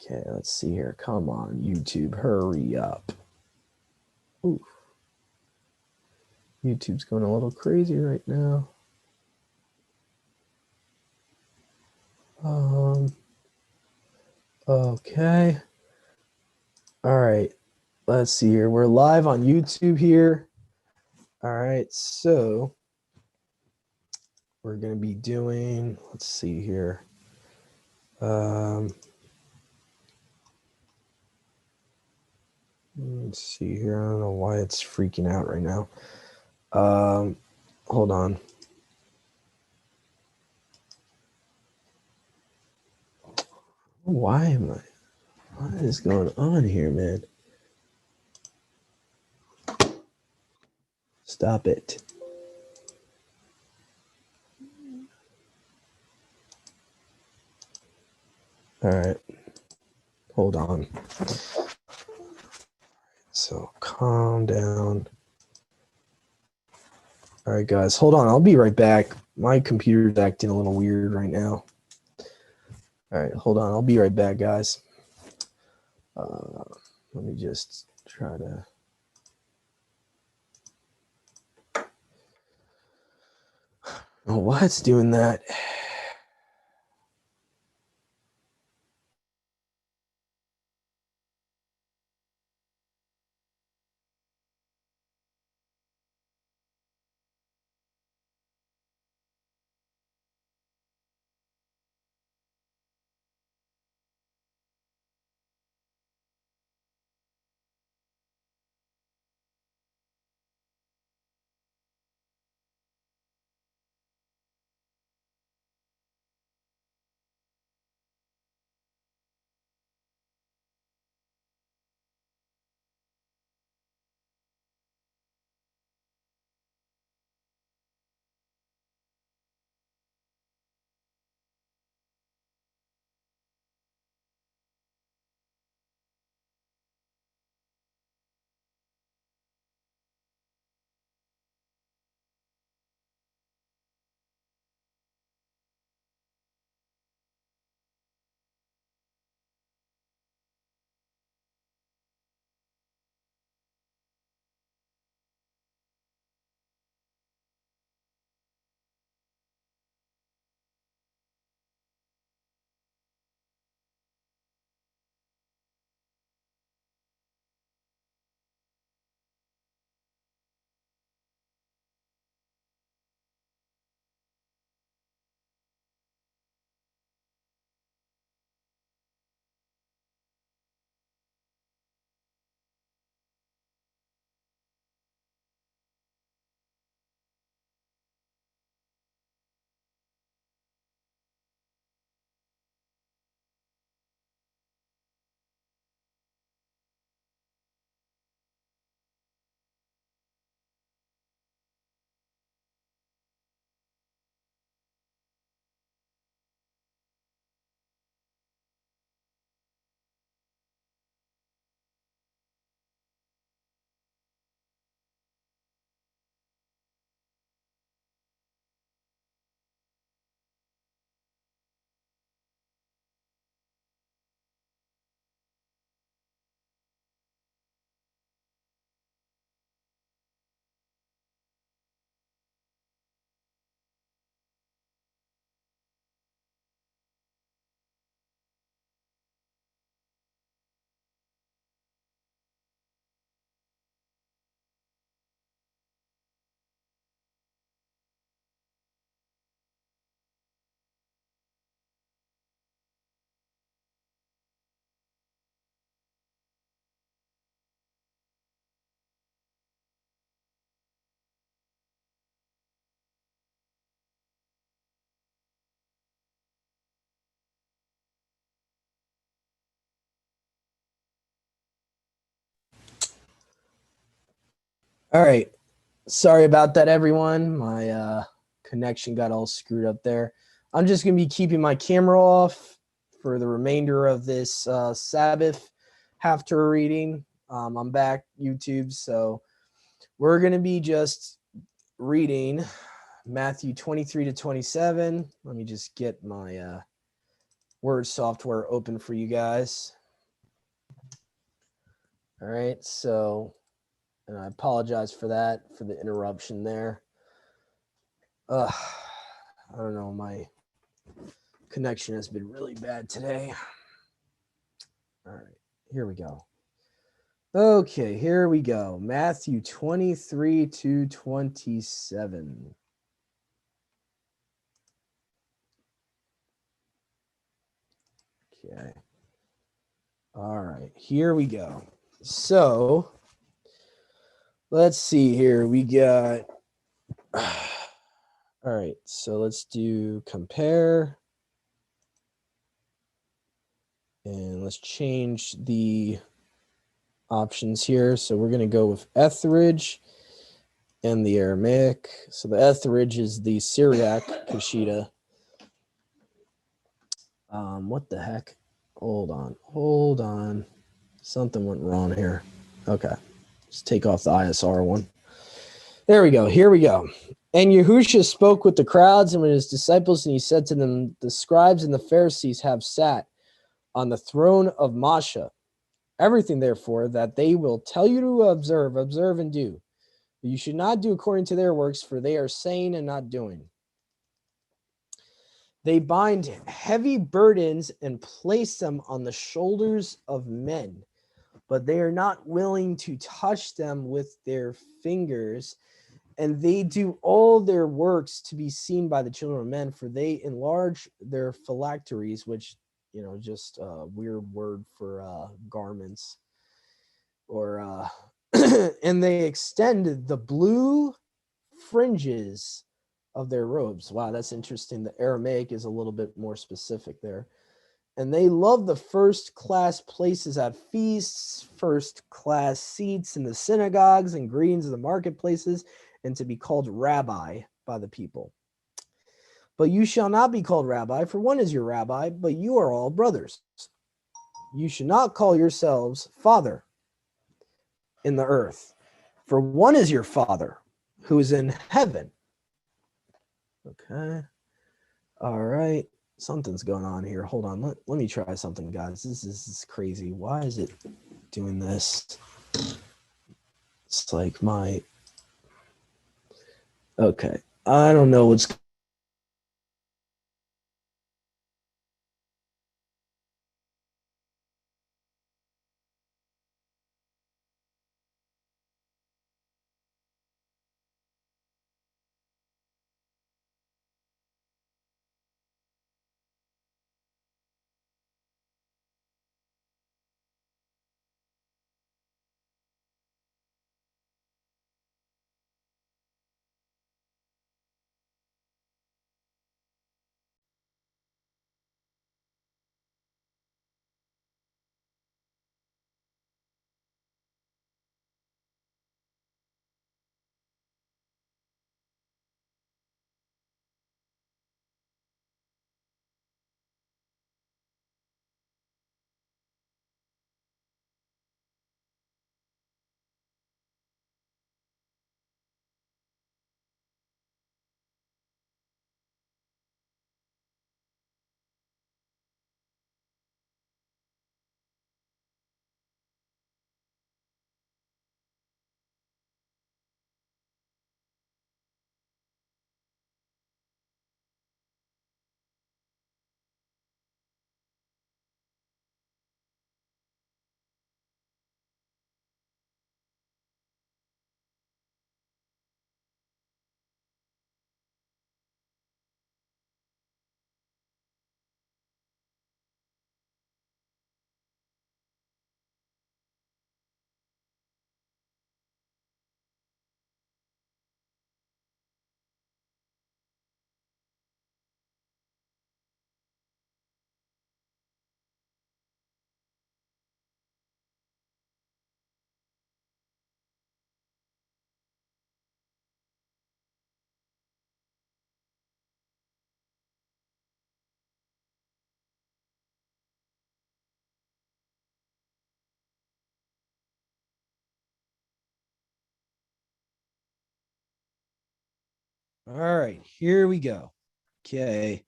Okay, let's see here. Come on, YouTube, hurry up. Oof. YouTube's going a little crazy right now. Okay. All right. Let's see here. We're live on YouTube here. All right. So we're going to be doing, let's see here. Let's see here. I don't know why it's freaking out right now. Hold on. What is going on here, man? Stop it. All right. Hold on. So calm down. All right, guys, hold on. I'll be right back. My computer's acting a little weird right now. All right, hold on. I'll be right back, guys. Let me just try to. Oh, why it's doing that? All right. Sorry about that, everyone. My connection got all screwed up there. I'm just going to be keeping my camera off for the remainder of this Sabbath Haftarah reading. I'm back, YouTube. So we're going to be just reading Matthew 23 to 27. Let me just get my Word software open for you guys. All right, so, and I apologize for that, for the interruption there. I don't know, my connection has been really bad today. All right, here we go. Okay, here we go. Matthew 23 to 27. Okay. All right, here we go. So, let's see here. We got, all right, so let's do compare. And let's change the options here. So we're going to go with Etheridge and the Aramaic. So the Etheridge is the Syriac Peshitta. What the heck? Hold on. Something went wrong here. Okay. Let's take off the ISR one. There we go. Here we go. And Yahushua spoke with the crowds and with his disciples, and he said to them, the scribes and the Pharisees have sat on the throne of Masha. Everything, therefore, that they will tell you to observe and do. But you should not do according to their works, for they are saying and not doing. They bind heavy burdens and place them on the shoulders of men, but they are not willing to touch them with their fingers. And they do all their works to be seen by the children of men, for they enlarge their phylacteries, which, just a weird word for garments, or and they extend the blue fringes of their robes. Wow, that's interesting. The Aramaic is a little bit more specific there. And they love the first-class places at feasts, first-class seats in the synagogues and greens of the marketplaces, and to be called rabbi by the people. But you shall not be called rabbi, for one is your rabbi, but you are all brothers. You should not call yourselves father in the earth, for one is your Father who is in heaven. Okay. All right. Something's going on here. Hold on. Let me try something, guys. This is crazy. Why is it doing this? It's like my... Okay. I don't know what's... All right. Here we go. Okay.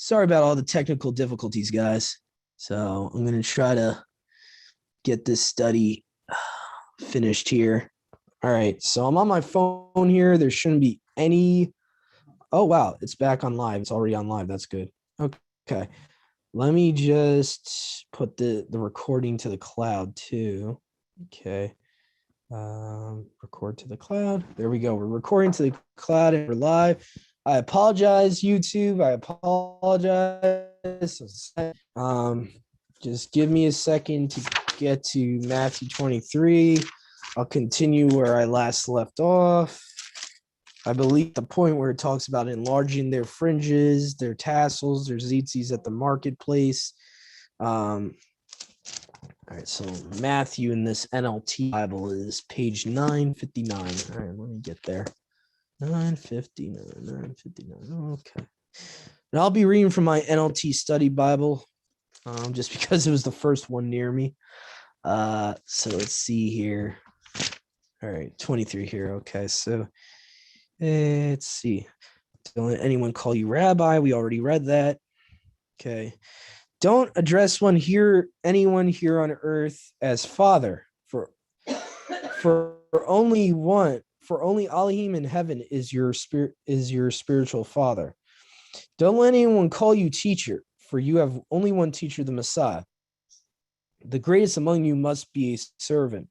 Sorry about all the technical difficulties, guys. So I'm going to try to get this study finished here. All right. So I'm on my phone here. There shouldn't be any. Oh, wow. It's back on live. It's already on live. That's good. Okay. Let me just put the recording to the cloud too. Okay. Record to the cloud. There we go. We're recording to the cloud and we're live. I apologize, YouTube. I apologize. Just give me a second to get to Matthew 23. I'll continue where I last left off. I believe the point where it talks about enlarging their fringes, their tassels, their tzitzis at the marketplace. All right, so Matthew in this NLT Bible is page 959. All right, let me get there. 959. Okay. And I'll be reading from my NLT Study Bible, just because it was the first one near me. So let's see here. All right, 23 here. Okay, so let's see. Don't let anyone call you rabbi. We already read that. Okay. Don't address anyone here on earth as father, for only Elohim in heaven is your spiritual father. Don't let anyone call you teacher, for you have only one teacher, the Messiah. The greatest among you must be a servant.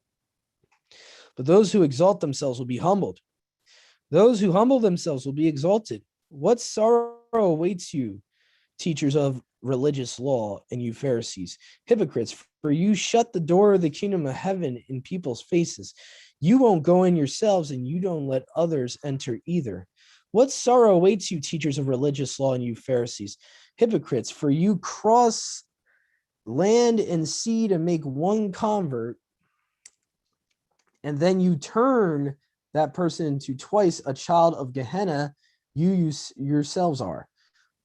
But those who exalt themselves will be humbled. Those who humble themselves will be exalted. What sorrow awaits you, teachers of religious law, and you Pharisees, hypocrites, for you shut the door of the kingdom of heaven in people's faces. You won't go in yourselves, and you don't let others enter either. What sorrow awaits you, teachers of religious law, and you Pharisees, hypocrites, for you cross land and sea to make one convert, and then you turn that person into twice a child of Gehenna. You yourselves are.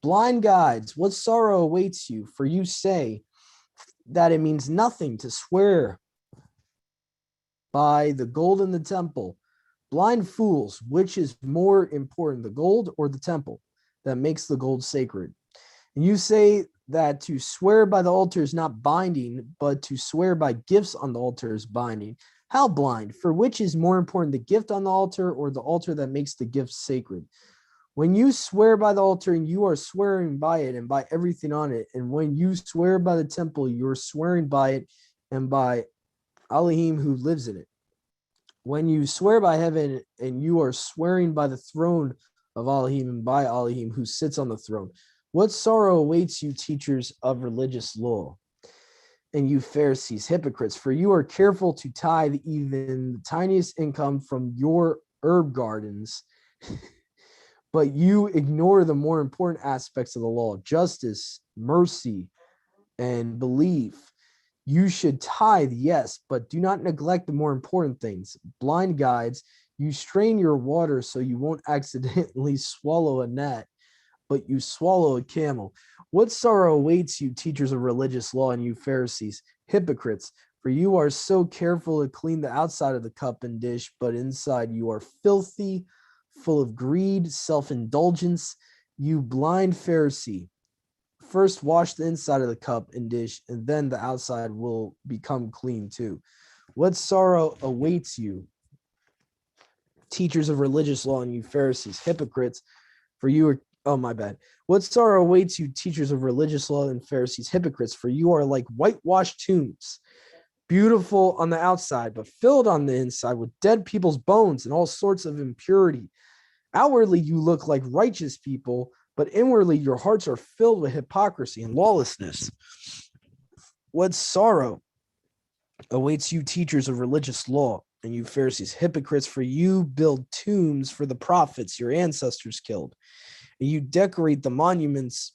Blind guides, what sorrow awaits you, for you say that it means nothing to swear by the gold in the temple. Blind fools, which is more important, the gold or the temple that makes the gold sacred? And you say that to swear by the altar is not binding, but to swear by gifts on the altar is binding. How blind? For which is more important, the gift on the altar or the altar that makes the gift sacred? When you swear by the altar, and you are swearing by it and by everything on it. And when you swear by the temple, you're swearing by it and by Elohim who lives in it. When you swear by heaven, and you are swearing by the throne of Elohim and by Elohim who sits on the throne. What sorrow awaits you, teachers of religious law, and you Pharisees, hypocrites, for you are careful to tithe even the tiniest income from your herb gardens, but you ignore the more important aspects of the law: justice, mercy, and belief. You should tithe, yes, but do not neglect the more important things. Blind guides, you strain your water so you won't accidentally swallow a gnat, but you swallow a camel. What sorrow awaits you, teachers of religious law, and you Pharisees, hypocrites, for you are so careful to clean the outside of the cup and dish, but inside you are filthy, full of greed, self-indulgence. You blind Pharisee, first wash the inside of the cup and dish, and then the outside will become clean too. What sorrow awaits you, teachers of religious law, and you Pharisees, hypocrites, for you are, oh my bad. What sorrow awaits you, teachers of religious law and Pharisees, hypocrites, for you are like whitewashed tombs, beautiful on the outside, but filled on the inside with dead people's bones and all sorts of impurity. Outwardly, you look like righteous people, but inwardly, your hearts are filled with hypocrisy and lawlessness. What sorrow awaits you, teachers of religious law, and you Pharisees, hypocrites, for you build tombs for the prophets your ancestors killed, and you decorate the monuments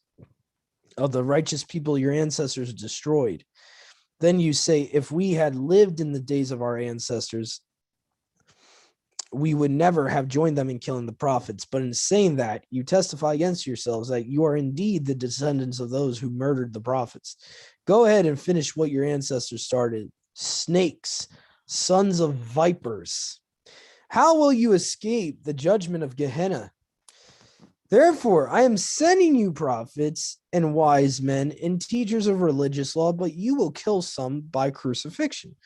of the righteous people your ancestors destroyed. Then you say, if we had lived in the days of our ancestors, we would never have joined them in killing the prophets. But in saying that, you testify against yourselves that you are indeed the descendants of those who murdered the prophets. Go ahead and finish what your ancestors started. Snakes, sons of vipers. How will you escape the judgment of Gehenna? Therefore, I am sending you prophets and wise men and teachers of religious law, but you will kill some by crucifixion,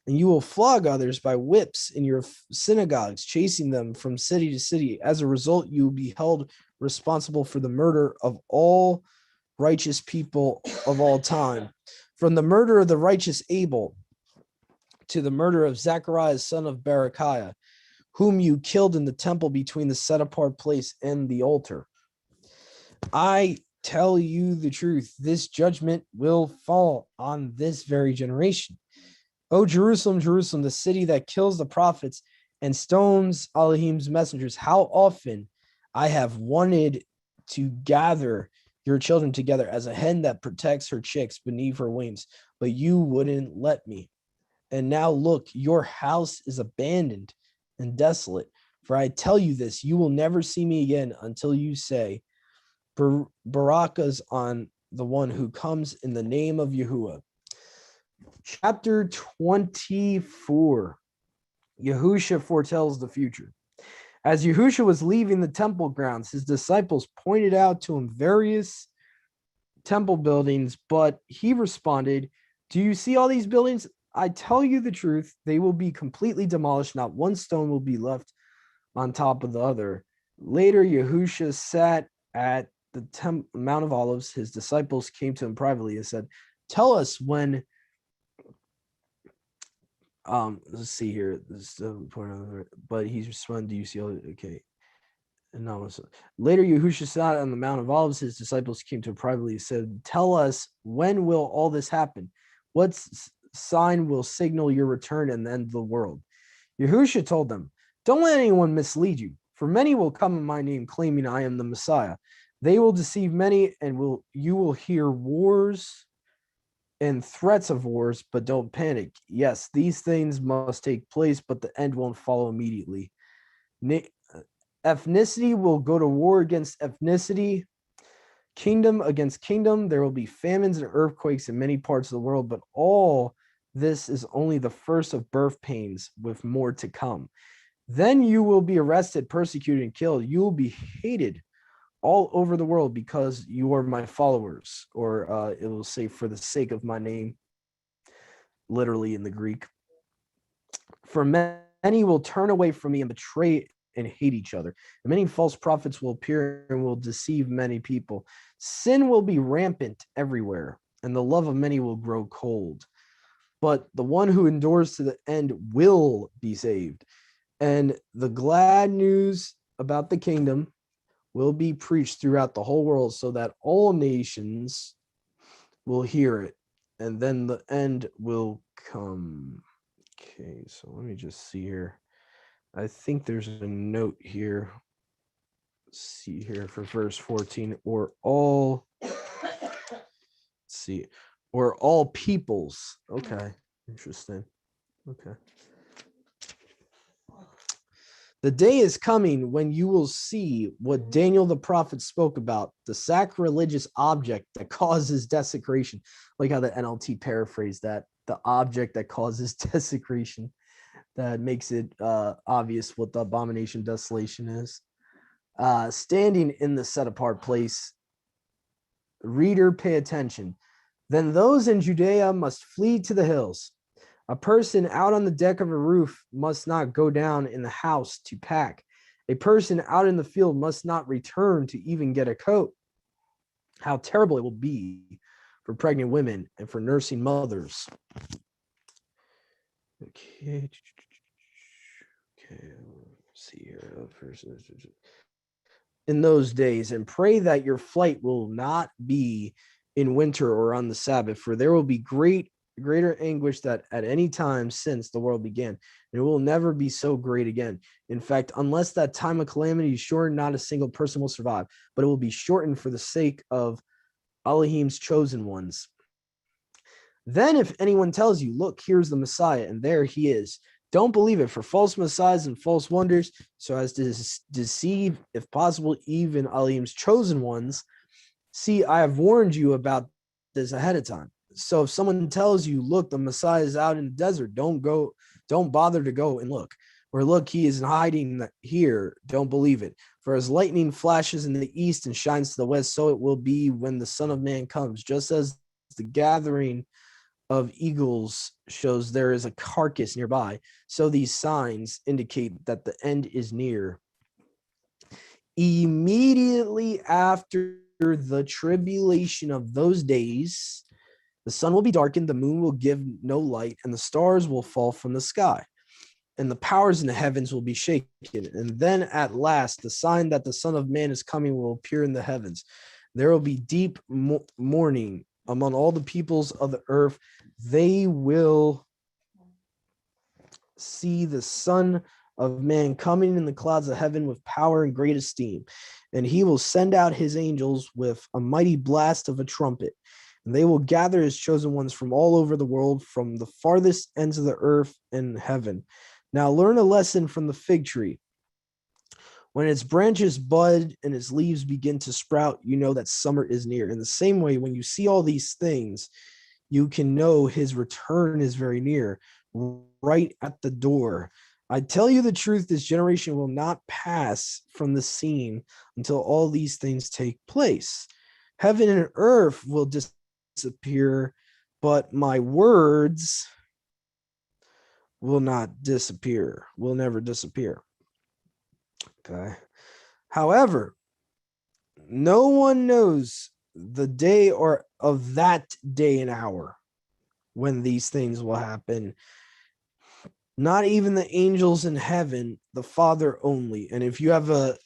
and you will flog others by whips in your synagogues, chasing them from city to city. As a result, you will be held responsible for the murder of all righteous people of all time, from the murder of the righteous Abel to the murder of Zachariah, son of Berechiah, whom you killed in the temple between the set-apart place and the altar. I tell you the truth, this judgment will fall on this very generation. O Jerusalem, Jerusalem, the city that kills the prophets and stones Elohim's messengers, how often I have wanted to gather your children together as a hen that protects her chicks beneath her wings, but you wouldn't let me. And now look, your house is abandoned and desolate. For I tell you this, you will never see me again until you say, Barakahs on the one who comes in the name of Yahuwah. Chapter 24. Yahushua foretells the future. As Yahushua was leaving the temple grounds, his disciples pointed out to him various temple buildings, but he responded, do you see all these buildings? I tell you the truth, they will be completely demolished. Not one stone will be left on top of the other. Later, Yahushua sat at the Mount of Olives. His disciples came to him privately and said, tell us when, let's see here, this is the point, but he responded, do you see all, okay. And no, later, Yahushua sat on the Mount of Olives. His disciples came to him privately and said, tell us, when will all this happen? What sign will signal your return and the end of the world? Yahushua told them, don't let anyone mislead you, for many will come in my name, claiming I am the Messiah. They will deceive many, and you will hear wars and threats of wars, but don't panic. Yes, these things must take place, but the end won't follow immediately. Ethnicity will go to war against ethnicity, kingdom against kingdom. There will be famines and earthquakes in many parts of the world, but all this is only the first of birth pains, with more to come. Then you will be arrested, persecuted, and killed. You will be hated all over the world because you are my followers, or it will say, for the sake of my name, literally in the Greek. For many will turn away from me and betray and hate each other. And many false prophets will appear and will deceive many people. Sin will be rampant everywhere, and the love of many will grow cold. But the one who endures to the end will be saved. And the glad news about the kingdom will be preached throughout the whole world, so that all nations will hear it, and then the end will come. Okay, so let me just see here. I think there's a note here. Let's see here for verse 14, or all, let's see, or all peoples. Okay, interesting. Okay. The day is coming when you will see what Daniel the prophet spoke about, the sacrilegious object that causes desecration. Like how the NLT paraphrased that, the object that causes desecration. That makes it obvious what the abomination desolation is. Standing in the set-apart place. Reader, pay attention. Then those in Judea must flee to the hills. A person out on the deck of a roof must not go down in the house to pack. A person out in the field must not return to even get a coat. How terrible it will be for pregnant women and for nursing mothers. Okay. Let's see here. In those days, and pray that your flight will not be in winter or on the Sabbath, for there will be greater anguish that at any time since the world began, and it will never be so great again. In fact, unless that time of calamity is shortened, not a single person will survive, but it will be shortened for the sake of Elohim's chosen ones. Then if anyone tells you, look, here's the Messiah, and there he is, don't believe it, for false messiahs and false wonders, so as to deceive, if possible, even Elohim's chosen ones. See, I have warned you about this ahead of time. So if someone tells you, look, the Messiah is out in the desert, don't bother to go and look. Or look, he is hiding here, don't believe it. For as lightning flashes in the east and shines to the west, so it will be when the Son of Man comes. Just as the gathering of eagles shows there is a carcass nearby, so these signs indicate that the end is near. Immediately after the tribulation of those days, the sun will be darkened, the moon will give no light, and the stars will fall from the sky, and the powers in the heavens will be shaken. And then at last, the sign that the Son of Man is coming will appear in the heavens. There will be deep mourning among all the peoples of the earth. They will see the Son of Man coming in the clouds of heaven with power and great esteem. And he will send out his angels with a mighty blast of a trumpet. And they will gather his chosen ones from all over the world, from the farthest ends of the earth and heaven. Now learn a lesson from the fig tree. When its branches bud and its leaves begin to sprout, you know that summer is near. In the same way, when you see all these things, you can know his return is very near, right at the door. I tell you the truth, this generation will not pass from the scene until all these things take place. Heaven and earth will disappear, but my words will not disappear, will never disappear. Okay. However, no one knows the day or of that day and hour when these things will happen. Not even the angels in heaven, the Father only. And if you have a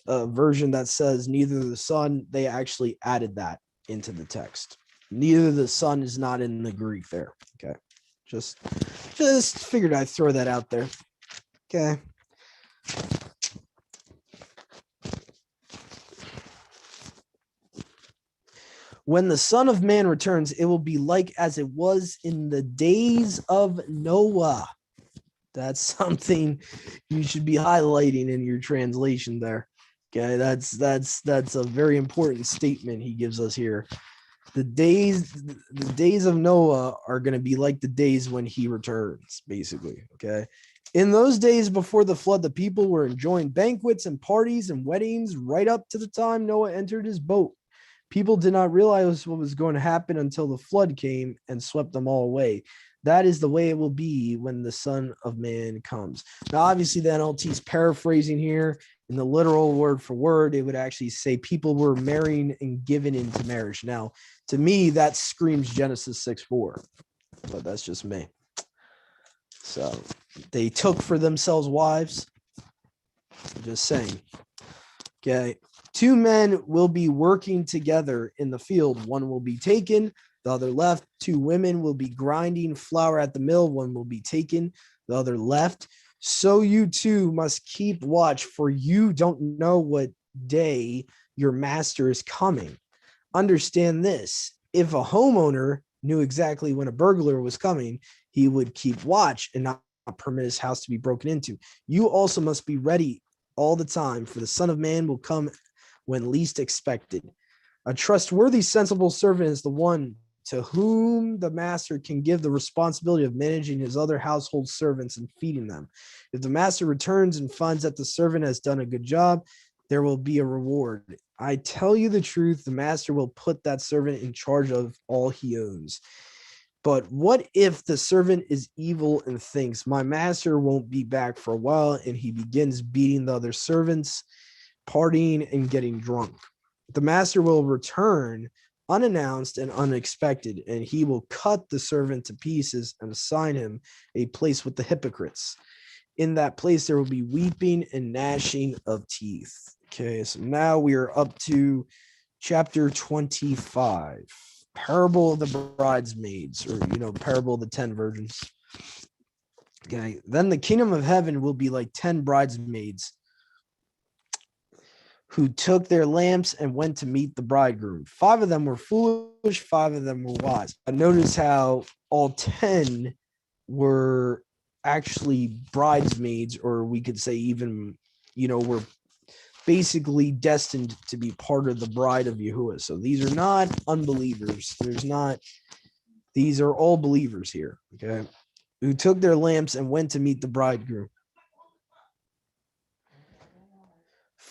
version that says neither the Son, they actually added that into the text. Neither the Son is not in the Greek there. Okay. Just figured I'd throw that out there. Okay. When the Son of Man returns, it will be like as it was in the days of Noah. That's something you should be highlighting in your translation there. Okay, that's a very important statement he gives us here. The days of Noah are going to be like the days when he returns, basically. Okay. In those days before the flood, the people were enjoying banquets and parties and weddings right up to the time Noah entered his boat. People did not realize what was going to happen until the flood came and swept them all away. That is the way it will be when the Son of Man comes. Now, obviously, the NLT is paraphrasing here. In the literal word for word, it would actually say people were marrying and given into marriage. Now, to me, that screams Genesis 6:4, but that's just me. So they took for themselves wives. I'm just saying. Okay. Two men will be working together in the field. One will be taken, the other left. Two women will be grinding flour at the mill. One will be taken, the other left. So you too must keep watch, for you don't know what day your master is coming. Understand this. If a homeowner knew exactly when a burglar was coming, he would keep watch and not permit his house to be broken into. You also must be ready all the time, for the Son of Man will come when least expected. A trustworthy, sensible servant is the one to whom the master can give the responsibility of managing his other household servants and feeding them. If the master returns and finds that the servant has done a good job, there will be a reward. I tell you the truth, the master will put that servant in charge of all he owns. But what if the servant is evil and thinks, my master won't be back for a while, and he begins beating the other servants, partying, and getting drunk? The master will return unannounced and unexpected, and he will cut the servant to pieces and assign him a place with the hypocrites. In that place, there will be weeping and gnashing of teeth. Okay, so now we are up to chapter 25. Parable of the Bridesmaids, or, Parable of the 10 Virgins. Okay, then the kingdom of heaven will be like 10 bridesmaids who took their lamps and went to meet the bridegroom. 5 of them were foolish, 5 of them were wise. Notice how all 10 were actually bridesmaids, or we could say even, were basically destined to be part of the bride of Yahuwah. So these are not unbelievers. These are all believers here, okay, who took their lamps and went to meet the bridegroom.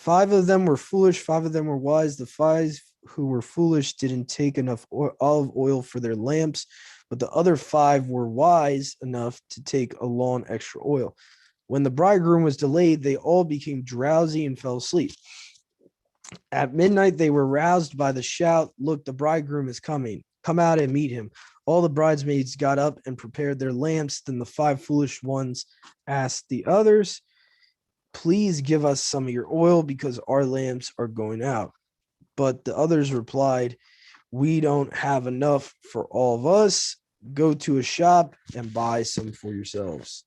5 of them were foolish, 5 of them were wise. The 5 who were foolish didn't take enough olive oil for their lamps, but the other 5 were wise enough to take along extra oil. When the bridegroom was delayed, they all became drowsy and fell asleep. At midnight, they were roused by the shout, "Look, the bridegroom is coming. Come out and meet him." All the bridesmaids got up and prepared their lamps. Then the 5 foolish ones asked the others, "Please give us some of your oil because our lamps are going out." But the others replied, "We don't have enough for all of us. Go to a shop and buy some for yourselves."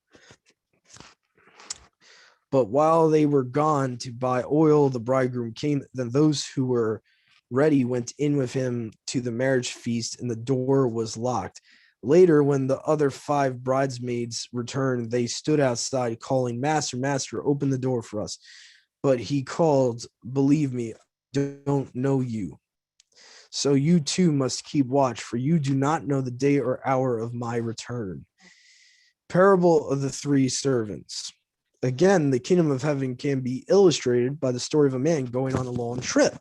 But while they were gone to buy oil, the bridegroom came. Then those who were ready went in with him to the marriage feast, and the door was locked. Later, when the other 5 bridesmaids returned, they stood outside calling, "Master, Master, open the door for us." But he called, "Believe me, I don't know you. So you too must keep watch, for you do not know the day or hour of my return." Parable of the 3 servants. Again, the kingdom of heaven can be illustrated by the story of a man going on a long trip.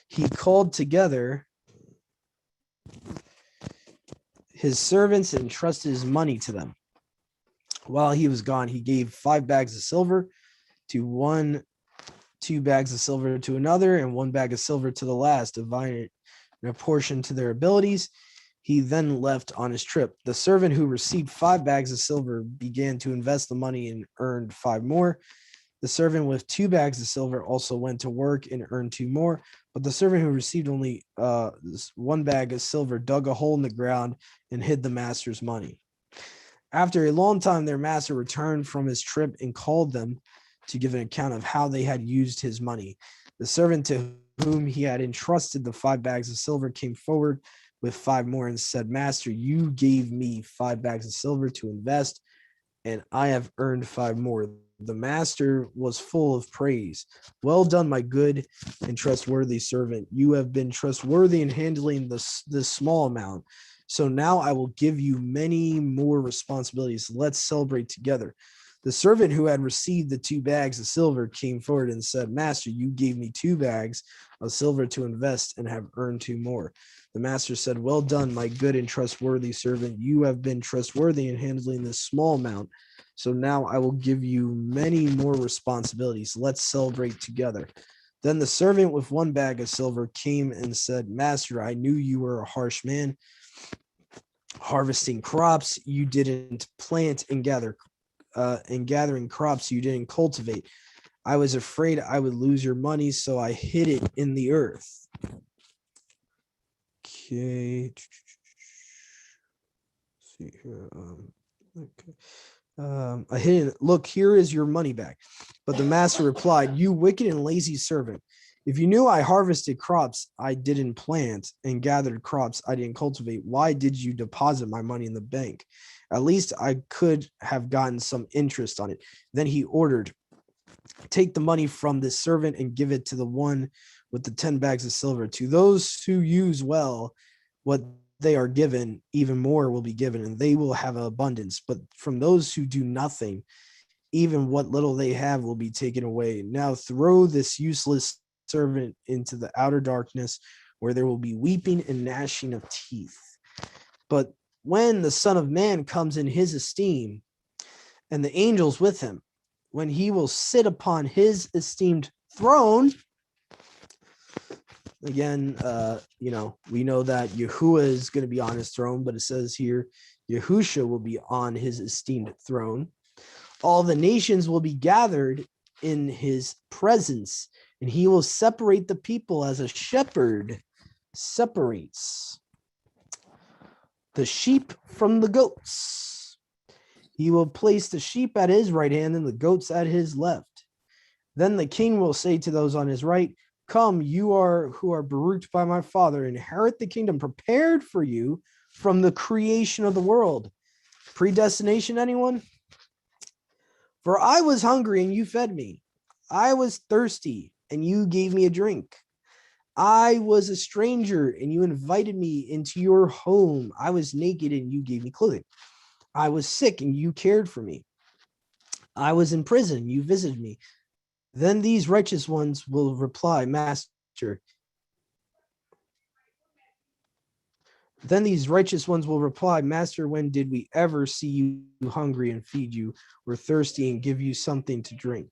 He called together his servants and entrusted his money to them. While he was gone, he gave 5 bags of silver to one, 2 bags of silver to another, and 1 bag of silver to the last, divided in a portion to their abilities. He then left on his trip. The servant who received 5 bags of silver began to invest the money and earned 5 more. The servant with 2 bags of silver also went to work and earned 2 more. But the servant who received only 1 bag of silver dug a hole in the ground and hid the master's money. After a long time, their master returned from his trip and called them to give an account of how they had used his money. The servant to whom he had entrusted the 5 bags of silver came forward with 5 more and said, "Master, you gave me 5 bags of silver to invest, and I have earned 5 more." The master was full of praise. "Well done, my good and trustworthy servant. You have been trustworthy in handling this small amount. So now I will give you many more responsibilities. Let's celebrate together." The servant who had received the 2 bags of silver came forward and said, "Master, you gave me 2 bags of silver to invest and have earned 2 more." The master said, "Well done, my good and trustworthy servant. You have been trustworthy in handling this small amount. So now I will give you many more responsibilities. Let's celebrate together." Then the servant with 1 bag of silver came and said, "Master, I knew you were a harsh man, harvesting crops you didn't plant and gathering crops you didn't cultivate. I was afraid I would lose your money, so I hid it in the earth." Okay. See here. Okay. I hid it. "Look, here is your money back." But the master replied, "You wicked and lazy servant. If you knew I harvested crops I didn't plant and gathered crops I didn't cultivate, why did you deposit my money in the bank? At least I could have gotten some interest on it." Then he ordered, "Take the money from this servant and give it to the one with the 10 bags of silver. To those who use well what they are given, even more will be given, and they will have abundance. But from those who do nothing, even what little they have will be taken away. Now throw this useless servant into the outer darkness, where there will be weeping and gnashing of teeth. But when the Son of Man comes in his esteem, and the angels with him, when he will sit upon his esteemed throne." Again, we know that Yahuwah is going to be on his throne, but it says here, Yahushua will be on his esteemed throne. "All the nations will be gathered in his presence, and he will separate the people as a shepherd separates the sheep from the goats. He will place the sheep at his right hand and the goats at his left. Then the king will say to those on his right, 'Come, you who are beruched by my Father, inherit the kingdom prepared for you from the creation of the world.'" Predestination, anyone? "For I was hungry and you fed me. I was thirsty and you gave me a drink. I was a stranger and you invited me into your home. I was naked and you gave me clothing. I was sick and you cared for me." I was in prison, you visited me. Then these righteous ones will reply, Master. Then these righteous ones will reply, Master, when did we ever see you hungry and feed you, or thirsty and give you something to drink?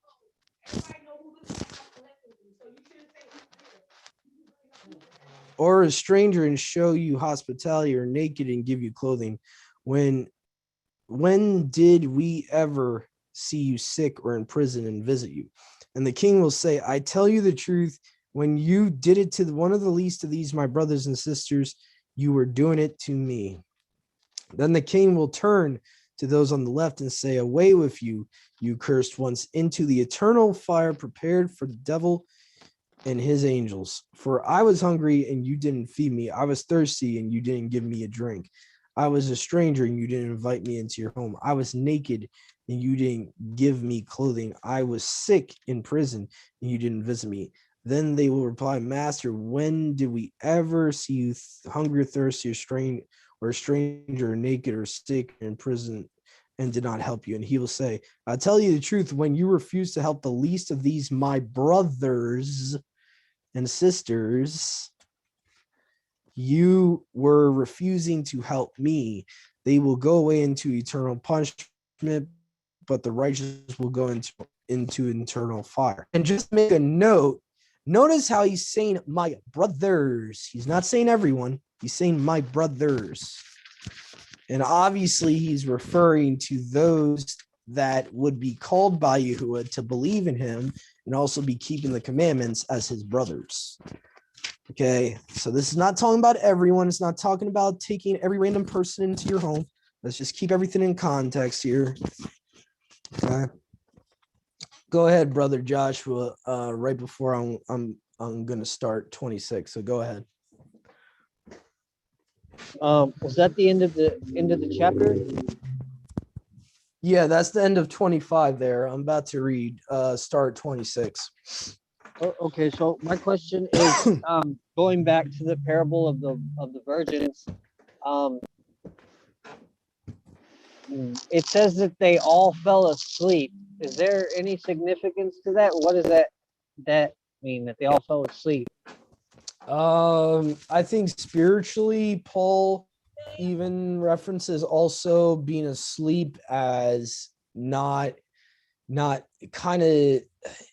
Or a stranger and show you hospitality, or naked and give you clothing? When did we ever see you sick or in prison and visit you? And the king will say, I tell you the truth, when you did it to one of the least of these, my brothers and sisters, you were doing it to me. Then the king will turn to those on the left and say, away with you, you cursed ones, into the eternal fire prepared for the devil and his angels. For I was hungry and you didn't feed me. I was thirsty and you didn't give me a drink. I was a stranger and you didn't invite me into your home. I was naked and you didn't give me clothing. I was sick in prison and you didn't visit me. Then they will reply, Master, when did we ever see you hungry, thirsty, or a stranger, or naked, or sick, or in prison, and did not help you? And he will say, I'll tell you the truth, when you refuse to help the least of these, my brothers and sisters, you were refusing to help me. They will go away into eternal punishment, but the righteous will go into eternal fire. And just make a note, notice how he's saying my brothers. He's not saying everyone. He's saying my brothers. And obviously he's referring to those that would be called by Yahuwah to believe in him and also be keeping the commandments as his brothers. Okay, so this is not talking about everyone. It's not talking about taking every random person into your home. Let's just keep everything in context here. Okay, go ahead, brother Joshua. Right before I'm gonna start 26. So go ahead. Was that the end of the chapter? Yeah, that's the end of 25 there. I'm about to read start 26. Okay, so my question is going back to the parable of the virgins. It says that they all fell asleep. Is there any significance to that? What does that mean, that they all fell asleep? I think spiritually, Paul even references also being asleep as not kind of,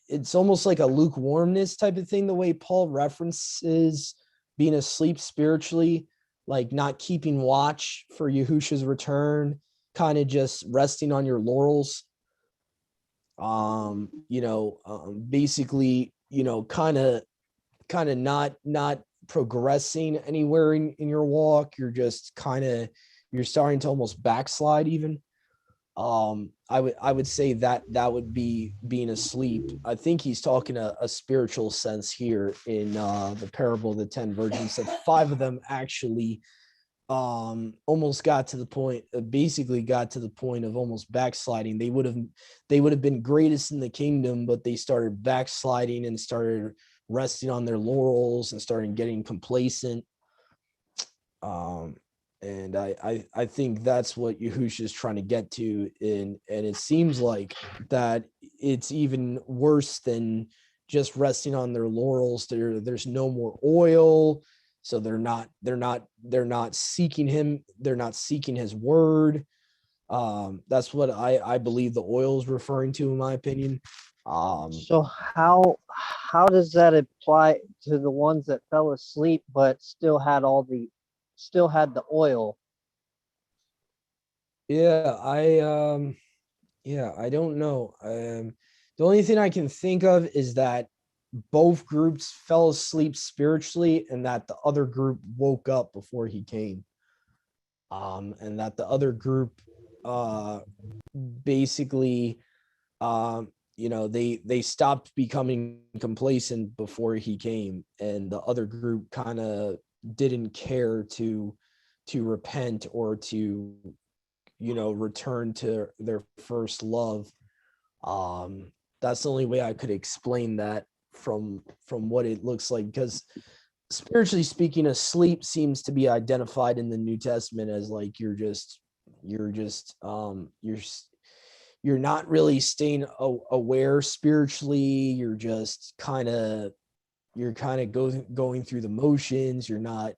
it's almost like a lukewarmness type of thing, the way Paul references being asleep spiritually, like not keeping watch for Yahushua's return, kind of just resting on your laurels. Basically, kind of not progressing anywhere in your walk. You're just you're starting to almost backslide even. I would say that would be being asleep. I think he's talking a spiritual sense here in the parable of the 10 virgins, that 5 of them actually almost basically got to the point of almost backsliding. They would have been greatest in the kingdom, but they started backsliding and started resting on their laurels and started getting complacent. And I think that's what Yahushua is trying to get to, and it seems like that it's even worse than just resting on their laurels. There's no more oil, so they're not seeking him. They're not seeking his word. That's what I believe the oil is referring to, in my opinion. So how does that apply to the ones that fell asleep but still had the oil? Yeah, I don't know. The only thing I can think of is that both groups fell asleep spiritually, and that the other group woke up before he came. And that the other group basically they stopped becoming complacent before he came, and the other group kind of didn't care to repent or to return to their first love. That's the only way I could explain that from what it looks like, because spiritually speaking, asleep seems to be identified in the New Testament as like you're you're not really staying aware spiritually. You're just kind of going through the motions. You're not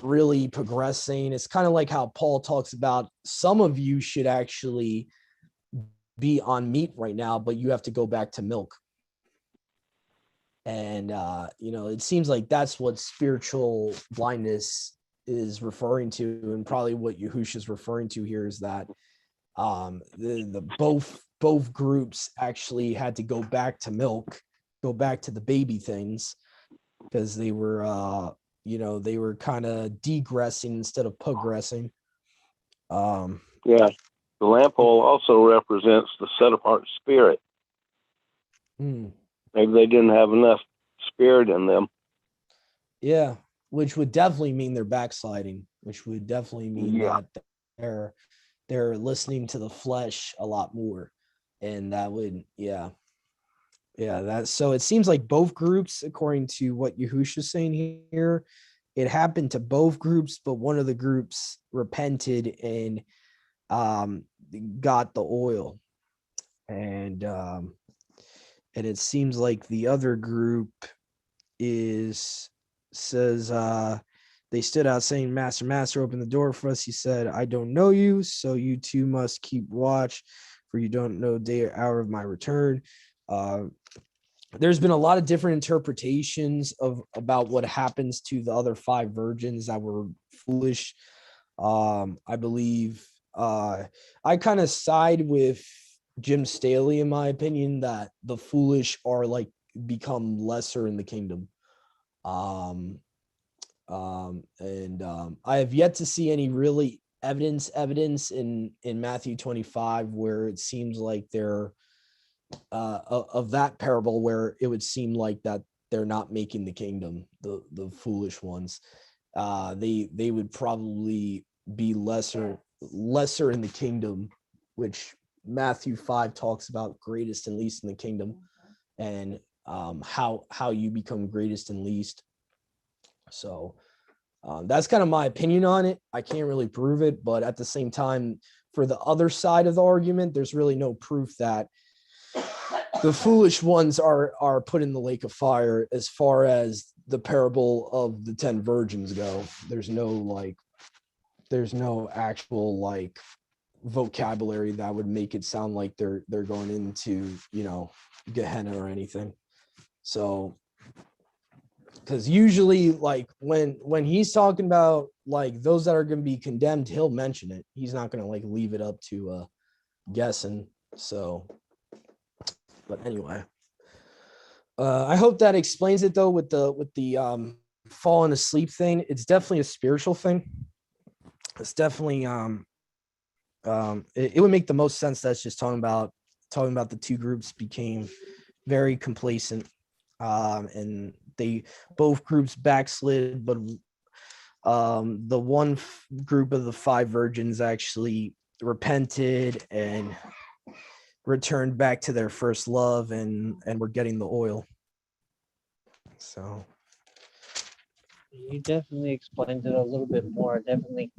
really progressing. It's kind of like how Paul talks about some of you should actually be on meat right now, but you have to go back to milk. And it seems like that's what spiritual blindness is referring to, and probably what Yahushua is referring to here is that the both groups actually had to go back to milk, go back to the baby things, because they were they were kind of degressing instead of progressing. Yeah, the lamp oil also represents the set apart spirit. Maybe they didn't have enough spirit in them. Yeah, which would definitely mean they're backsliding, which would definitely mean that they're listening to the flesh a lot more. And that would, so it seems like both groups, according to what Yahushua is saying here, it happened to both groups, but one of the groups repented and got the oil. And it seems like the other group says they stood out saying, Master, open the door for us. He said, I don't know you, so you too must keep watch, for you don't know day or hour of my return. There's been a lot of different interpretations about what happens to the other 5 virgins that were foolish. I believe I kind of side with Jim Staley, in my opinion, that the foolish are like become lesser in the kingdom. I have yet to see any really evidence in Matthew 25 where it seems like they're of that parable where it would seem like that they're not making the kingdom, the foolish ones. They would probably be lesser in the kingdom, which Matthew 5 talks about greatest and least in the kingdom, and how you become greatest and least. So that's kind of my opinion on it. I can't really prove it, but at the same time, for the other side of the argument, there's really no proof that the foolish ones are put in the lake of fire. As far as the parable of the 10 virgins go, there's no actual vocabulary that would make it sound like they're going into Gehenna or anything. So because usually when he's talking about those that are going to be condemned, he'll mention it. He's not going to leave it up to guessing. So but anyway, I hope that explains it though with the falling asleep thing. It's definitely a spiritual thing. It's definitely it would make the most sense. That's just talking about the 2 groups became very complacent, and they both groups backslid, but the one group of the 5 virgins actually repented and returned back to their first love, and were getting the oil. So You definitely explained it a little bit more. Definitely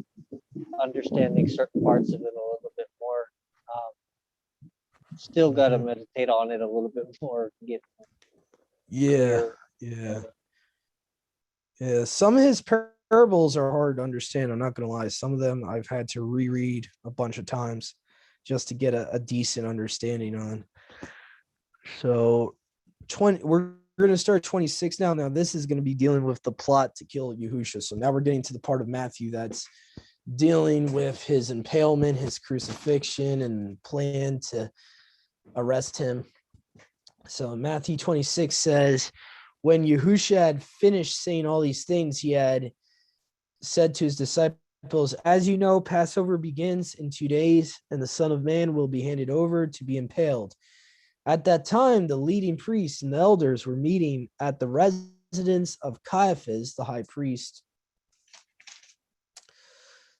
understanding certain parts of it a little bit more. Still got to meditate on it a little bit more to get clear. Some of his parables are hard to understand. I'm not gonna lie. Some of them I've had to reread a bunch of times just to get a decent understanding on. So we're going to start 26 now. Now this is going to be dealing with the plot to kill Yahushua. So now we're getting to the part of Matthew that's dealing with his impalement, his crucifixion, and plan to arrest him. So Matthew 26 says, when Yahushua had finished saying all these things, he had said to his disciples, as you know, Passover begins in 2 days, and the Son of Man will be handed over to be impaled. At that time, the leading priests and the elders were meeting at the residence of Caiaphas, the high priest,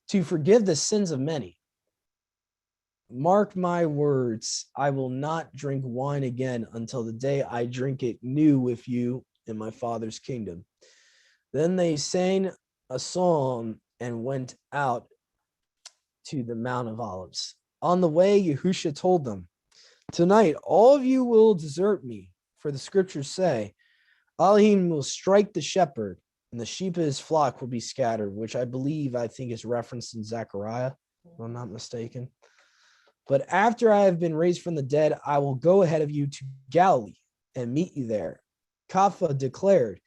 to forgive the sins of many. Mark my words, I will not drink wine again until the day I drink it new with you in my Father's kingdom. Then they sang a psalm and went out to the Mount of Olives. On the way, Yahushua told them, tonight, all of you will desert me, for the scriptures say, Elohim will strike the shepherd, and the sheep of his flock will be scattered, which I think is referenced in Zechariah, if I'm not mistaken. But after I have been raised from the dead, I will go ahead of you to Galilee and meet you there. Kapha declared,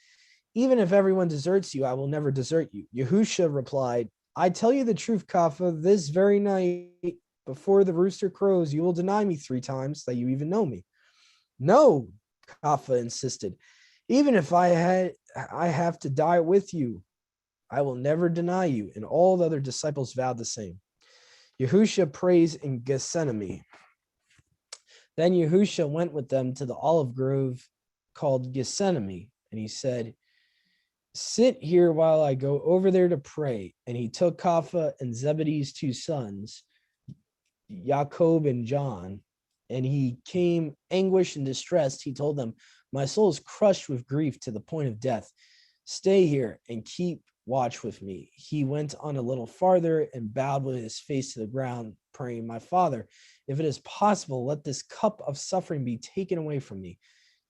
even if everyone deserts you, I will never desert you. Yahushua replied, I tell you the truth, Kapha, this very night, before the rooster crows, you will deny me 3 times that you even know me. No, Kapha insisted. Even if I have to die with you, I will never deny you. And all the other disciples vowed the same. Yahushua prays in Gethsemane. Then Yahushua went with them to the olive grove called Gethsemane, and he said, sit here while I go over there to pray. And he took Kapha and Zebedee's 2 sons, Jacob and John, and he came anguished and distressed. He told them, my soul is crushed with grief to the point of death. Stay here and keep watch with me. He went on a little farther and bowed with his face to the ground, praying, my Father, if it is possible, let this cup of suffering be taken away from me.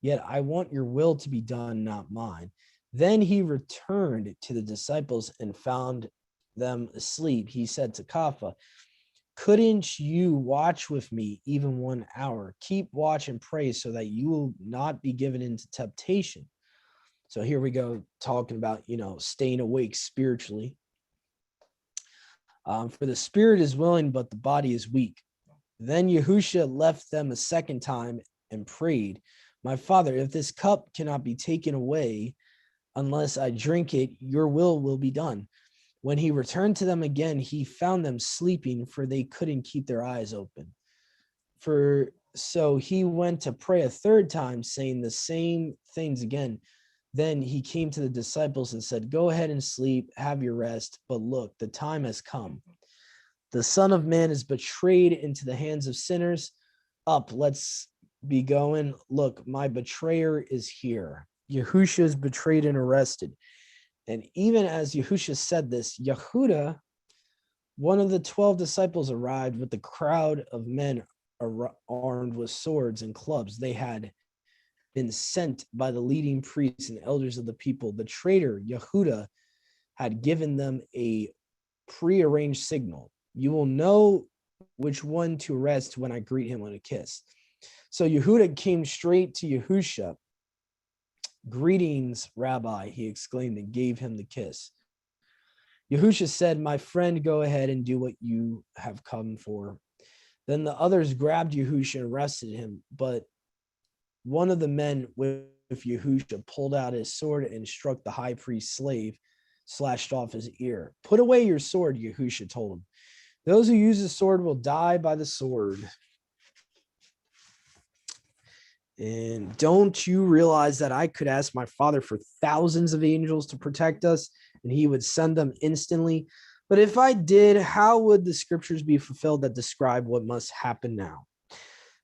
Yet I want your will to be done, not mine. Then he returned to the disciples and found them asleep. He said to Kapha, couldn't you watch with me even 1 hour? Keep watch and pray so that you will not be given into temptation. So here we go, talking about, staying awake spiritually. For the spirit is willing, but the body is weak. Then Yahushua left them a second time and prayed, my Father, if this cup cannot be taken away unless I drink it, your will be done. When he returned to them again, he found them sleeping, for they couldn't keep their eyes open. So he went to pray a 3rd time, saying the same things again. Then he came to the disciples and said, go ahead and sleep, have your rest. But look, the time has come. The Son of Man is betrayed into the hands of sinners. Up, let's be going. Look, my betrayer is here. Yahushua is betrayed and arrested. And even as Yahushua said this, Yehuda, one of the 12 disciples, arrived with the crowd of men armed with swords and clubs. They had been sent by the leading priests and elders of the people. The traitor, Yehuda, had given them a prearranged signal. You will know which one to arrest when I greet him on a kiss. So Yehuda came straight to Yahushua. Greetings, Rabbi, he exclaimed, and gave him the kiss. Yahushua said, my friend, go ahead and do what you have come for. Then the others grabbed Yahushua and arrested him, but one of the men with Yahushua pulled out his sword and struck the high priest's slave, slashed off his ear. Put away your sword, Yahushua told him. Those who use the sword will die by the sword. And don't you realize that I could ask my Father for thousands of angels to protect us, and he would send them instantly? But if I did, how would the scriptures be fulfilled that describe what must happen now?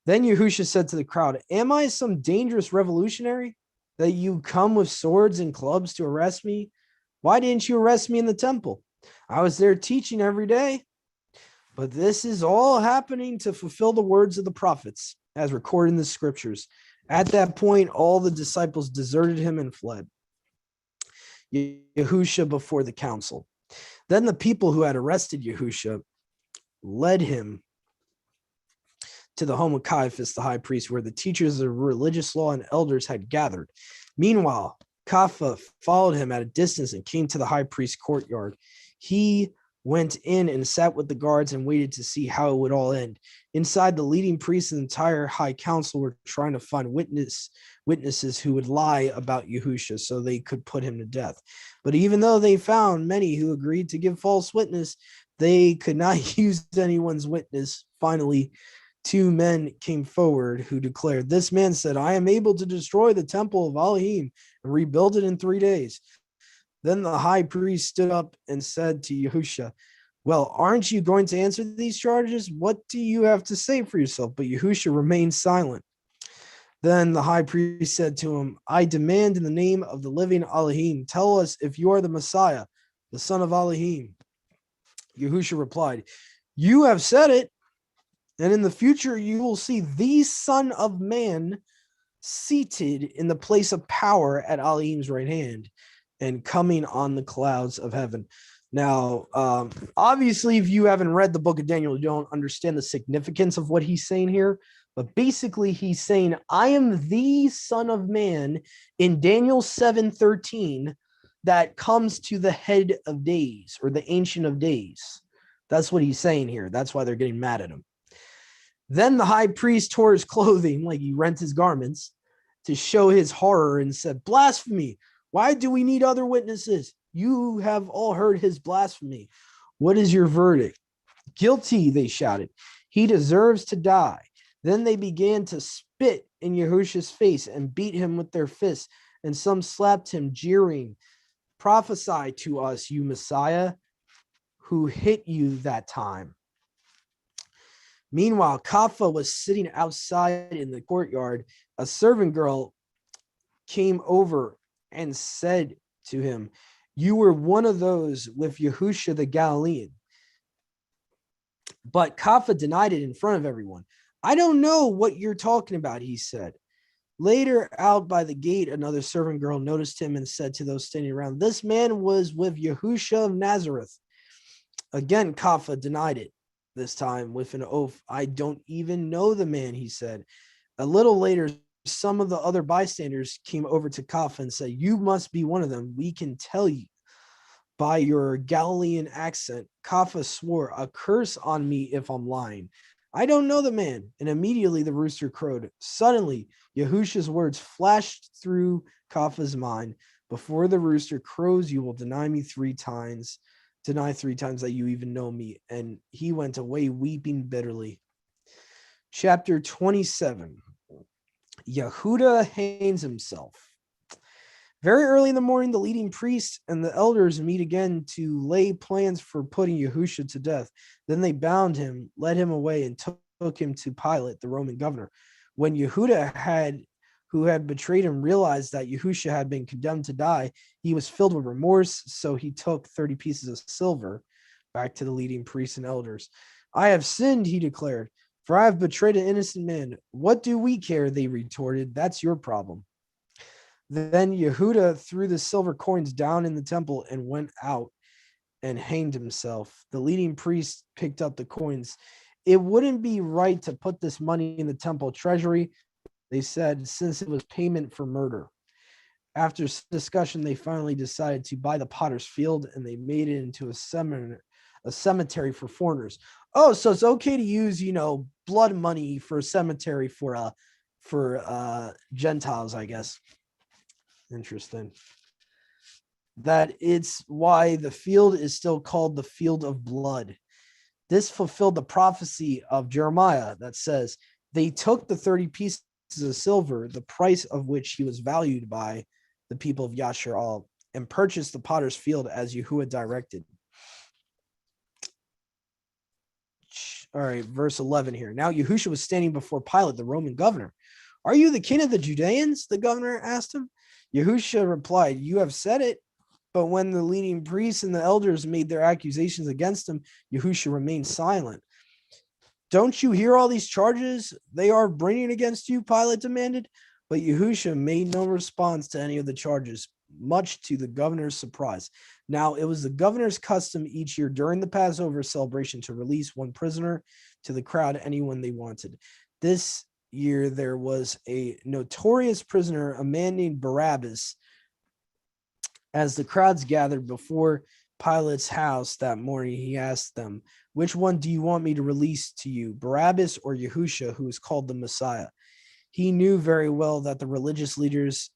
Then Yahushua said to the crowd, am I some dangerous revolutionary that you come with swords and clubs to arrest me? Why didn't you arrest me in the temple? I was there teaching every day. But this is all happening to fulfill the words of the prophets, as recorded in the scriptures. At that point, all the disciples deserted him and fled. Yahushua before the council. Then the people who had arrested Yahushua led him to the home of Caiaphas, the high priest, where the teachers of religious law and elders had gathered. Meanwhile, Kapha followed him at a distance and came to the high priest's courtyard. He went in and sat with the guards and waited to see how it would all end. Inside, the leading priests and the entire high council were trying to find witnesses who would lie about Yahushua so they could put him to death. But even though they found many who agreed to give false witness, they could not use anyone's witness. Finally, 2 men came forward who declared, this man said, I am able to destroy the temple of Elohim and rebuild it in 3 days. Then the high priest stood up and said to Yahushua, well, aren't you going to answer these charges? What do you have to say for yourself? But Yahushua remained silent. Then the high priest said to him, I demand in the name of the living Elohim, tell us if you are the Messiah, the son of Elohim. Yahushua replied, you have said it. And in the future, you will see the Son of Man seated in the place of power at Elohim's right hand and coming on the clouds of heaven. Now, obviously, if you haven't read the book of Daniel, you don't understand the significance of what he's saying here. But basically, he's saying, I am the Son of Man in Daniel 7:13 that comes to the head of days, or the Ancient of Days. That's what he's saying here. That's why they're getting mad at him. Then the high priest tore his clothing, like he rent his garments, to show his horror and said, blasphemy! Why do we need other witnesses? You have all heard his blasphemy. What is your verdict? Guilty, they shouted. He deserves to die. Then they began to spit in Yahushua's face and beat him with their fists, and some slapped him, jeering, prophesy to us, you Messiah, who hit you that time. Meanwhile, Kaffa was sitting outside in the courtyard. A servant girl came over and said to him, you were one of those with Yahushua the Galilean. But Kaffa denied it in front of everyone. I don't know what you're talking about, he said. Later, out by the gate, another servant girl noticed him and said to those standing around, this man was with Yahushua of Nazareth. Again, Kaffa denied it. This time with an oath. I don't even know the man, he said. A little later, some of the other bystanders came over to Kaffa and said, you must be one of them. We can tell you by your Galilean accent. Kaffa swore, a curse on me if I'm lying. I don't know the man. And immediately the rooster crowed. Suddenly, Yahushua's words flashed through Kaffa's mind. Before the rooster crows, you will deny me 3 times. Deny 3 times that you even know me. And he went away weeping bitterly. Chapter 27. Yehuda hangs himself. Very early in the morning, the leading priests and the elders meet again to lay plans for putting Yahushua to death. Then they bound him, led him away, and took him to Pilate, the Roman governor. When Yehuda who had betrayed him, realized that Yahushua had been condemned to die, he was filled with remorse, so he took 30 pieces of silver back to the leading priests and elders. I have sinned, he declared, for I have betrayed an innocent man. What do we care? They retorted. That's your problem. Then Yehuda threw the silver coins down in the temple and went out and hanged himself. The leading priest picked up the coins. It wouldn't be right to put this money in the temple treasury, they said, since it was payment for murder. After discussion, they finally decided to buy the potter's field, and they made it into a cemetery for foreigners. Oh, so it's okay to use, blood money for a cemetery for Gentiles, I guess. Interesting. That it's why the field is still called the field of blood. This fulfilled the prophecy of Jeremiah that says, they took the 30 pieces of silver, the price of which he was valued by the people of Yasharal, and purchased the potter's field as Yahuwah directed. All right, verse 11 here. Now Yahushua was standing before Pilate, the Roman governor. Are you the king of the Judeans? The governor asked him. Yahushua replied, you have said it. But when the leading priests and the elders made their accusations against him, Yahushua remained silent. Don't you hear all these charges they are bringing against you? Pilate demanded. But Yahushua made no response to any of the charges, much to the governor's surprise. Now, it was the governor's custom each year during the Passover celebration to release one prisoner to the crowd, anyone they wanted. This year, there was a notorious prisoner, a man named Barabbas. As the crowds gathered before Pilate's house that morning, he asked them, which one do you want me to release to you, Barabbas or Yahushua, who is called the Messiah? He knew very well that the religious leaders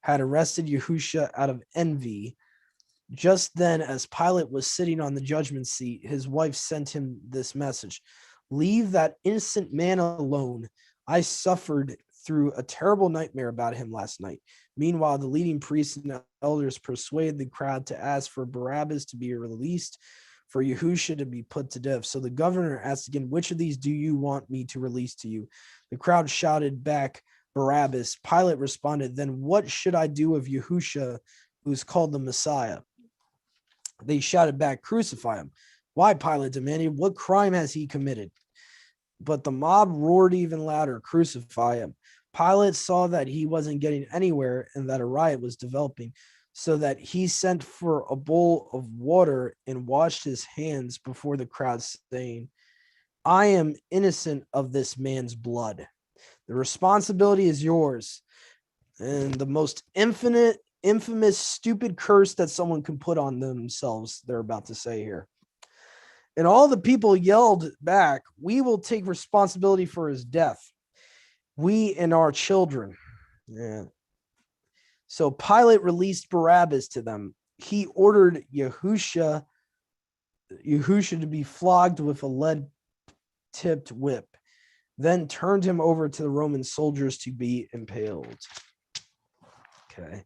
had arrested Yahushua out of envy. Just then, as Pilate was sitting on the judgment seat, his wife sent him this message: leave that innocent man alone. I suffered through a terrible nightmare about him last night. Meanwhile, the leading priests and elders persuaded the crowd to ask for Barabbas to be released, for Yahushua to be put to death. So the governor asked again, which of these do you want me to release to you? The crowd shouted back, Barabbas. Pilate responded, then what should I do of Yahushua, who's called the Messiah? They shouted back, crucify him. Why? Pilate demanded. What crime has he committed? but the mob roared even louder, "Crucify him." Pilate saw that he wasn't getting anywhere and that a riot was developing, so that he sent for a bowl of water and washed his hands before the crowd, saying, "I am innocent of this man's blood. The responsibility is yours." And the most infamous, stupid curse that someone can put on themselves, they're about to say here. And all the people yelled back, "We will take responsibility for his death. We and our children." Yeah. So Pilate released Barabbas to them. He ordered Yahushua to be flogged with a lead-tipped whip, then turned him over to the Roman soldiers to be impaled. Okay.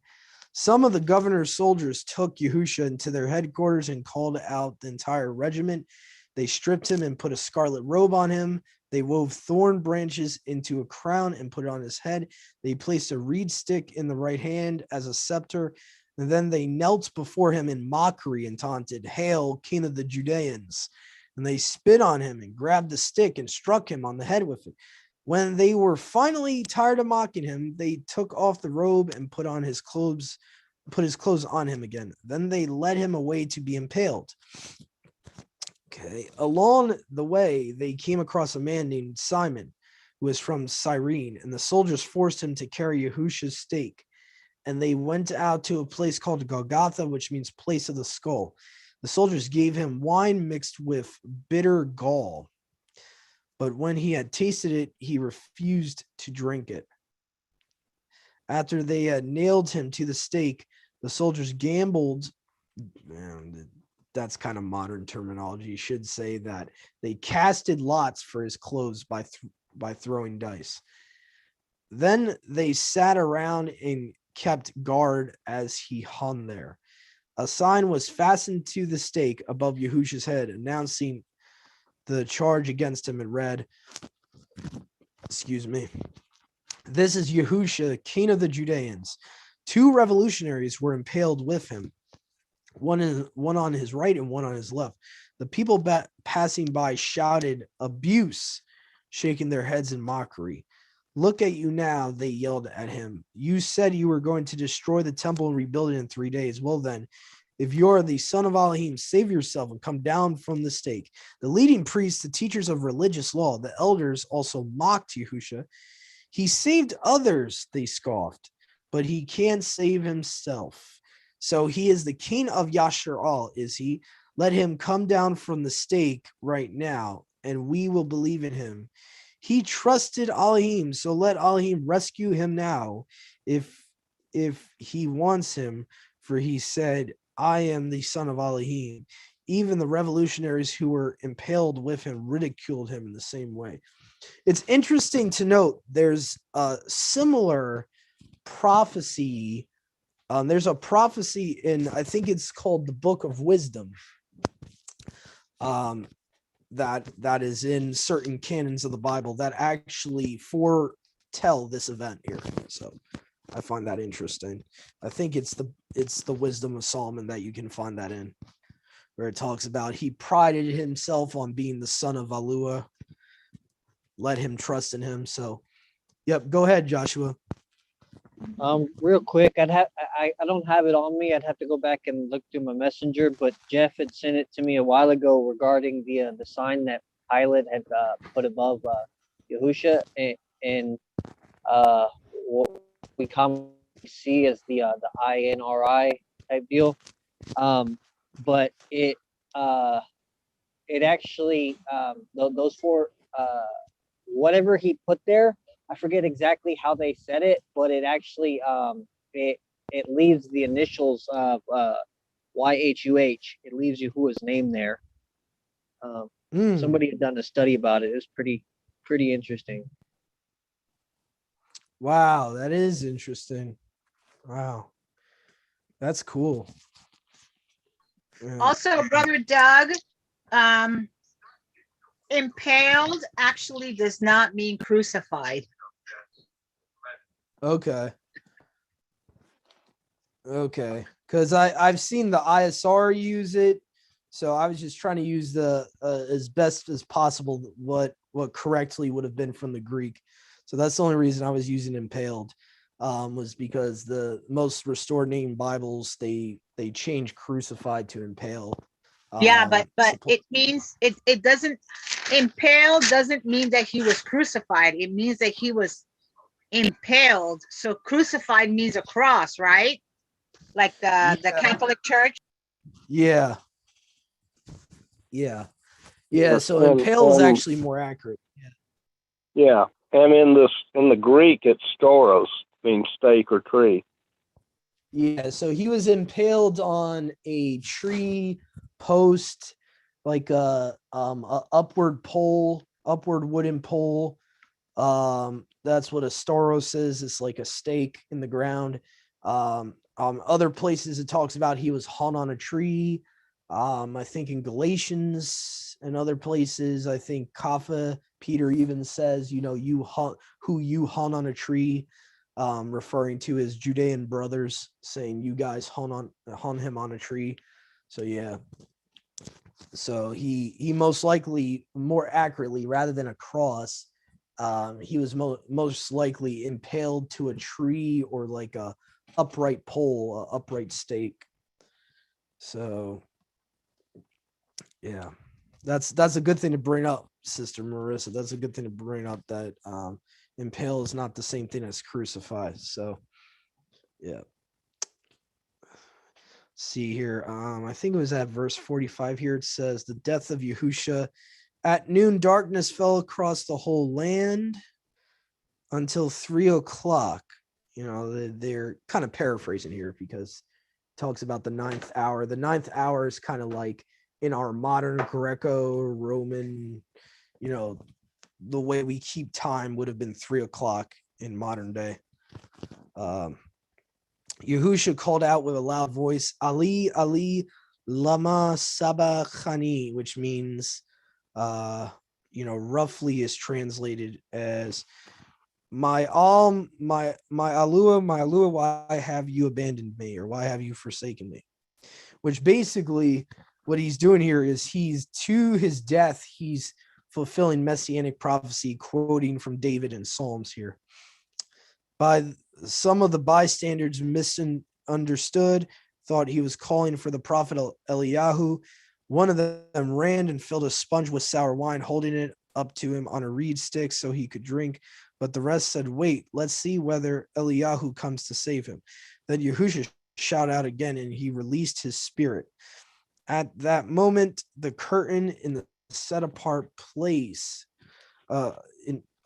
Some of the governor's soldiers took Yahushua into their headquarters and called out the entire regiment. They stripped him and put a scarlet robe on him. They wove thorn branches into a crown and put it on his head. They placed a reed stick in the right hand as a scepter. And then they knelt before him in mockery and taunted, "Hail, King of the Judeans." And they spit on him and grabbed the stick and struck him on the head with it. When they were finally tired of mocking him, they took off the robe and put his clothes on him again. Then they led him away to be impaled. Okay. Along the way, they came across a man named Simon, who was from Cyrene, and the soldiers forced him to carry Yahushua's stake. And they went out to a place called Golgotha, which means place of the skull. The soldiers gave him wine mixed with bitter gall. But when he had tasted it, he refused to drink it. After they had nailed him to the stake, the soldiers gambled. That's kind of modern terminology. You should say that they casted lots for his clothes by throwing dice. Then they sat around and kept guard as he hung there. A sign was fastened to the stake above Yahushua's head, announcing the charge against him, and read, "This is Yahushua, King of the Judeans." 2 revolutionaries were impaled with him, one on his right and one on his left. The people passing by shouted abuse, shaking their heads in mockery. "Look at you now," they yelled at him. "You said you were going to destroy the temple and rebuild it in 3 days. Well then, if you are the son of Elohim, save yourself and come down from the stake." The leading priests, the teachers of religious law, the elders also mocked Yahushua. "He saved others," they scoffed, "but he can't save himself. So he is the king of Yasharal, is he? Let him come down from the stake right now, and we will believe in him. He trusted Elohim, so let Elohim rescue him now if he wants him, for he said, 'I am the son of Elohim.'" Even the revolutionaries who were impaled with him ridiculed him in the same way. It's interesting to note there's a similar prophecy. There's a prophecy in, I think it's called the Book of Wisdom, that is in certain canons of the Bible that actually foretell this event here. So I find that interesting. I think it's the Wisdom of Solomon that you can find that in, where it talks about he prided himself on being the son of Alua. Let him trust in him. So, yep. Go ahead, Joshua. Real quick, I don't have it on me. I'd have to go back and look through my messenger, but Jeff had sent it to me a while ago regarding the sign that Pilate had put above Yahushua, and what we commonly see as the INRI type deal. But it actually those 4 whatever he put there, I forget exactly how they said it, but it actually it leaves the initials of YHUH. It leaves Yahuwah's name there. Somebody had done a study about it. It was pretty interesting. Wow, that is interesting. Wow, that's cool. Yeah. Also, Brother Doug, impaled actually does not mean crucified. Okay, because I've seen the ISR use it, So I was just trying to use the as best as possible what correctly would have been from the Greek. So that's the only reason I was using impaled, was because the most restored name Bibles they change crucified to impale. Yeah, but Suppo- it means it doesn't, impaled doesn't mean that he was crucified. It means that he was impaled. So crucified means a cross, right? Like the Yeah. Catholic Church. yeah, yeah, yeah. So impale is actually more accurate. Yeah, and in the Greek, it's stauros, means stake or tree. Yeah, so he was impaled on a tree post, like a upward pole, upward wooden pole. That's what a stauros is. It's like a stake in the ground. Other places it talks about he was hung on a tree. I think in Galatians and other places, I think Kapha Peter even says, you hung on a tree, referring to his Judean brothers, saying you guys hung him on a tree. So yeah. So he most likely, more accurately, rather than a cross, he was most likely impaled to a tree or like a upright pole, a upright stake. So yeah, that's a good thing to bring up, Sister Marissa. That's a good thing to bring up, that impale is not the same thing as crucify. So yeah. See here, I think it was at verse 45 here. It says the death of Yahushua. At noon, darkness fell across the whole land until 3 o'clock. They're kind of paraphrasing here because it talks about the ninth hour. The ninth hour is kind of like in our modern Greco-Roman, the way we keep time would have been 3 o'clock in modern day. Yahushua called out with a loud voice, Ali, Ali, lama sabachthani, which means, roughly is translated as my Alua, why have you abandoned me, or why have you forsaken me? Which basically what he's doing here is he's to his death, he's fulfilling messianic prophecy, quoting from David and Psalms here. By some of the bystanders misunderstood, thought he was calling for the prophet Eliyahu. One of them ran and filled a sponge with sour wine, holding it up to him on a reed stick so he could drink. But the rest said, wait, let's see whether Eliyahu comes to save him. Then Yahushua shouted out again, and he released his spirit. At that moment, the curtain in the set-apart place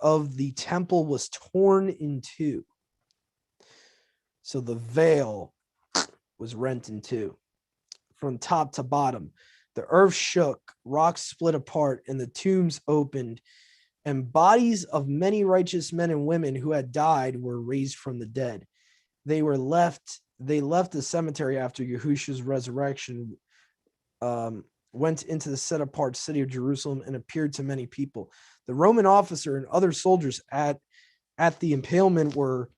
of the temple was torn in two. So the veil was rent in two from top to bottom. The earth shook, rocks split apart, and the tombs opened, and bodies of many righteous men and women who had died were raised from the dead. They left the cemetery after Yahushua's resurrection, went into the set-apart city of Jerusalem and appeared to many people. The Roman officer and other soldiers at the impalement were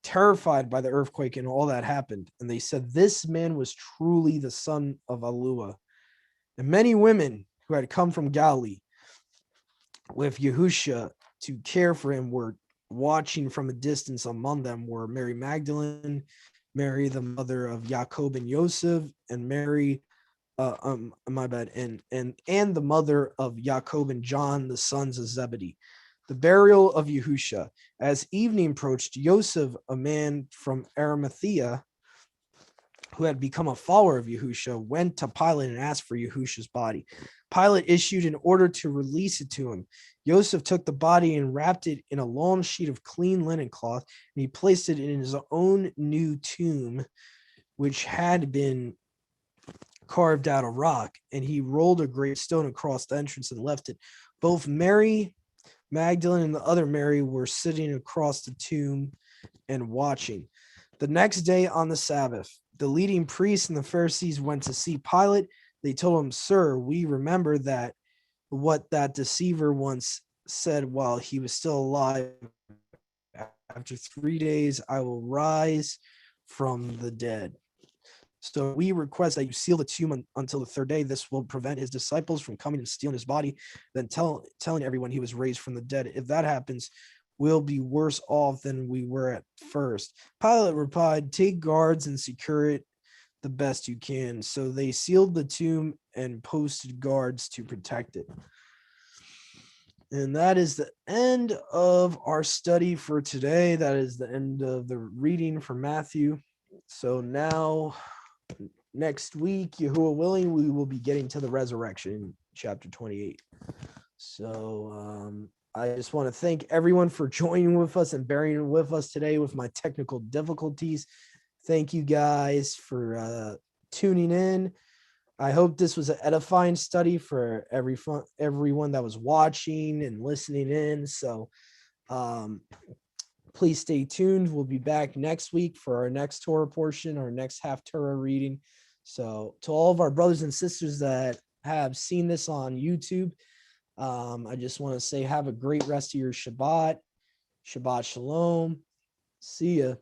terrified by the earthquake and all that happened. And they said, this man was truly the son of Alua. And many women who had come from Galilee with Yahushua to care for him were watching from a distance. Among them were Mary Magdalene, Mary, the mother of Jacob and Joseph, and Mary, and the mother of Jacob and John, the sons of Zebedee. The burial of Yahushua. As evening approached, Joseph, a man from Arimathea, who had become a follower of Yahushua, went to Pilate and asked for Yahushua's body. Pilate issued an order to release it to him. Joseph took the body and wrapped it in a long sheet of clean linen cloth, and he placed it in his own new tomb, which had been carved out of rock, and he rolled a great stone across the entrance and left it. Both Mary Magdalene and the other Mary were sitting across the tomb and watching. The next day on the Sabbath, the leading priests and the Pharisees went to see Pilate. They told him, Sir, we remember that what that deceiver once said while he was still alive. After 3 days, I will rise from the dead. So we request that you seal the tomb until the third day. This will prevent his disciples from coming and stealing his body, then telling everyone he was raised from the dead. If that happens, we'll be worse off than we were at first." Pilate replied, "Take guards and secure it the best you can." So they sealed the tomb and posted guards to protect it. And that is the end of our study for today. That is the end of the reading for Matthew. So now, next week, Yahuwah willing, we will be getting to the resurrection, chapter 28. So I just want to thank everyone for joining with us and bearing with us today with my technical difficulties. Thank you guys for tuning in. I hope this was an edifying study for everyone that was watching and listening in. So please stay tuned. We'll be back next week for our next Torah portion, our next half Torah reading. So to all of our brothers and sisters that have seen this on YouTube, I just want to say have a great rest of your Shabbat. Shabbat Shalom. See ya.